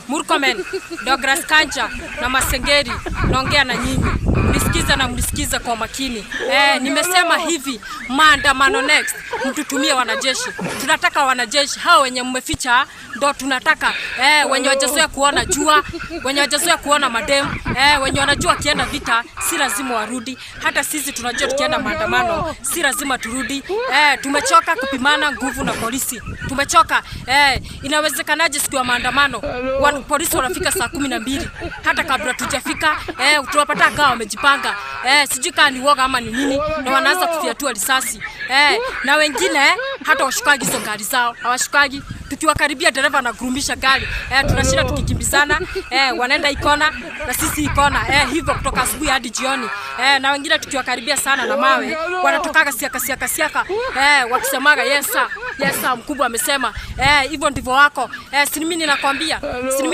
Murkomen, Douglas Kanja na Masengeri, naongea na nyinyi. Mlisikiza kwa makini. Nimesema hivi, maandamano next, mtutumie wanajeshi. Tunataka wanajeshi hao wenye mmeficha, ndo tunataka wenye wajazoea kuona jua, wenye wajazoea kuona madem, wenye wanajua kienda vita si lazima warudi. Hata sisi tunajua tukienda maandamano si lazima turudi. Tumechoka kupimana nguvu na polisi. Tumechoka. Inawezekanaje siku ya maandamano polisi wanafika saa 12 hata kabla tujafika tunapata kama wamejipanga. Sijui kama ni woga ama ni nini, na wanaanza kufiatua risasi. Na wengine hata washukagi hizo gari zao. Hawashukagi. Tukiwakaribia dereva na gurumisha gari. Tunashinda tukikimbizana. Wanaenda ikona na sisi ikona. Hivyo kutoka asubuhi hadi jioni. Na wengine tukiwakaribia sana na mawe, wanatokaga siaka. Wakisemaga yes sir, mkubwa amesema. Hivyo ndivyo wako. Si mimi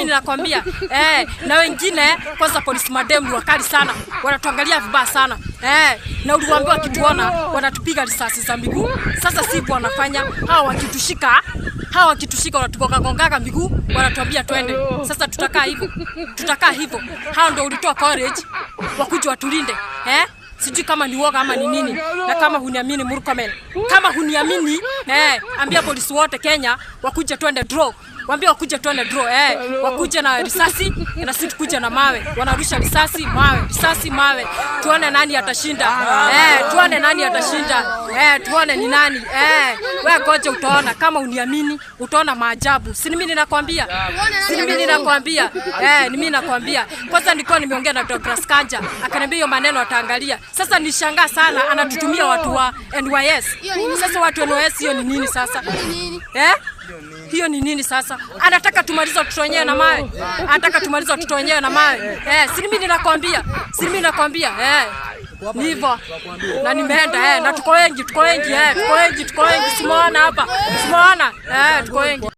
ninakwambia. Na wengine kwanza polisi mademu wakali sana. Wanatuangalia vibaya sana. Na uliwaambiwa kituona wanatupiga risasi za miguu. Sasa sivyo wanafanya. Hao wakitushika wanatugonga miguu, wanatuambia twende. Sasa tutakaa hivyo. Hao ndio ulitoa courage wakuja watulinde. Sijui kama ni woga ama ni nini. Na kama huniamini Murkomen, kama huniamini, ambia polisi wote Kenya wakuje twende draw. Waambie wakuje twende draw. Wakuje na risasi na sisi tukuje na mawe. Wanarusha risasi, mawe. Tuone nani atashinda. Tuone ni nani. Wewe ngoja utaona. Kama uniamini utaona maajabu. Si mimi ninakwambia. Ni mimi nakwambia. Kwanza nilikuwa nimeongea na Douglas Kanja, akaniambia hiyo maneno ataangalia. Sasa nishangaa sana anatutumia watu wa NYS. Sasa watu wa NYS hiyo ni nini sasa? Hiyo ni nini sasa? Anataka tumalize watoto wenyewe na mawe. Si mimi ninakwambia. Ni hivyo. Na nimeenda na tuko wengi. Simuona hapa. Tuko wengi.